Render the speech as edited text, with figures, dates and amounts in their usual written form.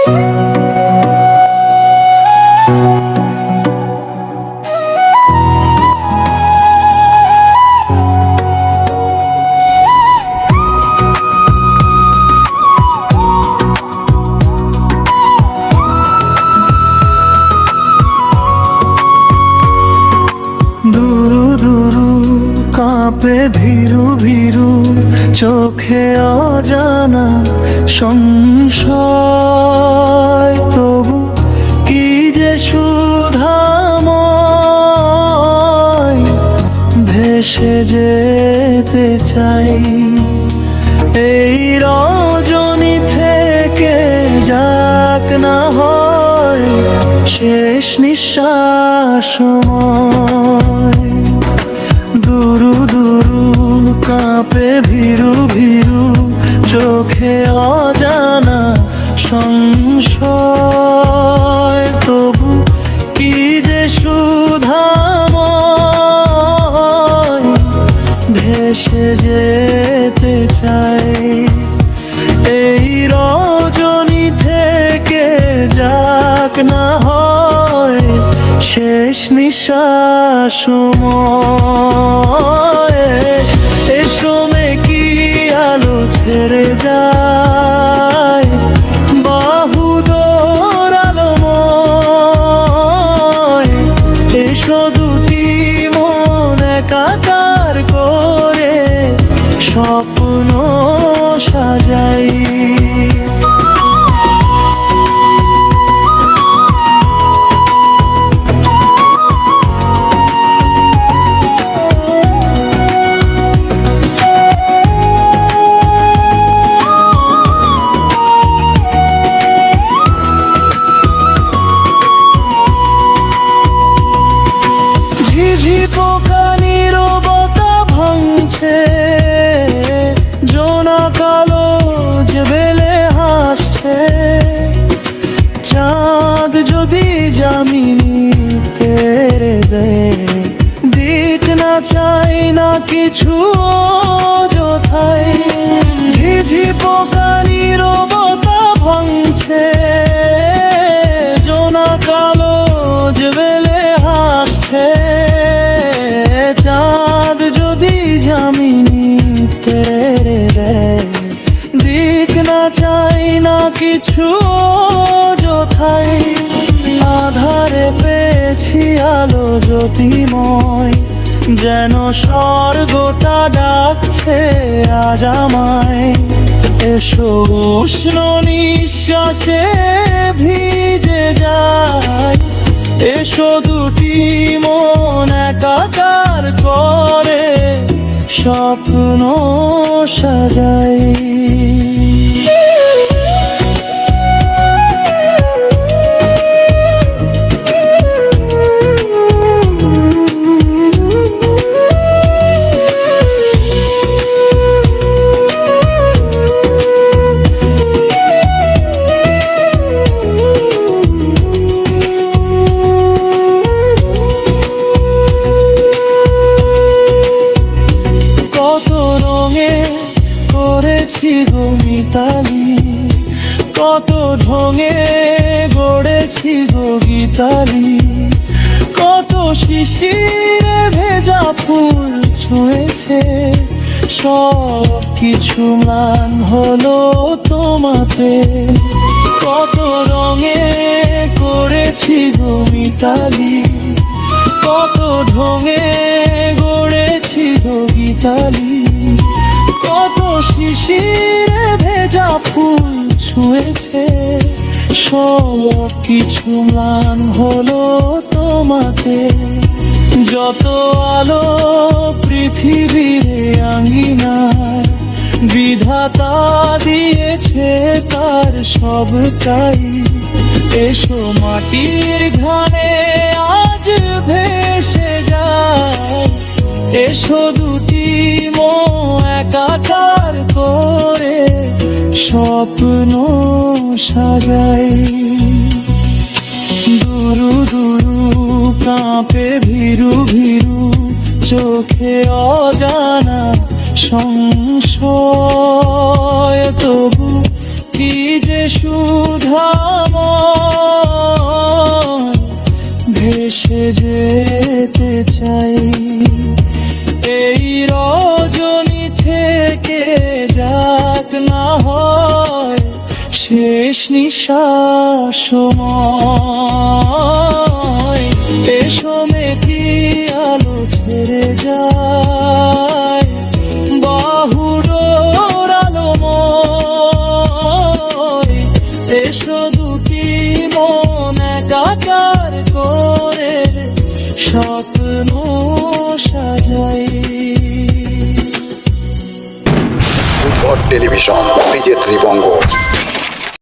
দুরু দুরু কাঁপে ভিরু ভিরু চোখে অজানা সংশয়, তবু কি যে সুধাময়, ভেসে যেতে চাই এই রজনী থেকে, যাক না হয় শেষ নিঃশ্বাস সময়। দুরু দুরু কাঁপে ভিরু ভিরু চোখে অজানা সংশয়, তবু কি যে সুধাময়, ভেসে যেতে চাই এই রজনী থেকে, যাক না হয় শেষ নিঃশ্বাস সময়। এসো মেকি আলো ছেড়ে যায় বাহুদোর আলোময়, এসো দুটি মন একাকার করে স্বপ্ন সাজাই। ঝিঝি পোকা নীরবতা ভাঙছে, জোনাক আলো বেলে হাসছে, চাঁদ যদি যামিনী তেরে দেয়, দিক না চাই না কিছু অযথাই। ঝিঝি পোকা নীরবতা ভাঙছে, জোনাক আলো বেলে হাসছে, চাঁদ যদি যামিনী তেরে দেয়, দিক না চাই না কিছু অযথাই। আধারে পেয়েছি আলো জ্যোতিময়, যেন স্বর্গটা ডাকছে আজ আমায়। এসো উষ্ণ নিঃশ্বাসে ভিজে যায়, এসো দুটি মন একাকার করে স্বপ্ন সাজাই। করেছি গো মিতালি, কত ঢঙে গড়েছি গো গীতালি, কত শিশিরে ভেজা ফুল ছুঁয়েছে, সব কিছু ম্লান হলো তোমাতে। কত রঙে করেছি গো মিতালি, কত ঢঙে গড়েছি গো গীতালি, কত শিশিরে ভেজা ফুল ছুঁয়েছে, সব কিছু ম্লান হলো তোমাতে। যত আলো পৃথিবীর আঙ্গিনায়, বিধাতা দিয়েছে তার সবটাই। এসো মাটির ঘানে আজ ভেসে যায়, এসো দুটি মন একাকার করে স্বপ্ন সাজাই। দুরু দুরু কাঁপে ভিরু ভিরু চোখে অজানা সংশয়, তবু কি যে সুধাময় ভেসে যেতে চাই এই রজনী থেকে, যাক না হয় শেষ নিঃশ্বাস সময়। এসো মেকি আলো ছেড়ে যায় বাহুডোর আলোময়। এসো দুটি মন একাকার করে স্বপ্ন সাজাই। উদ্ভট টেলিভিশন, বিজে ত্রিবঙ্গ।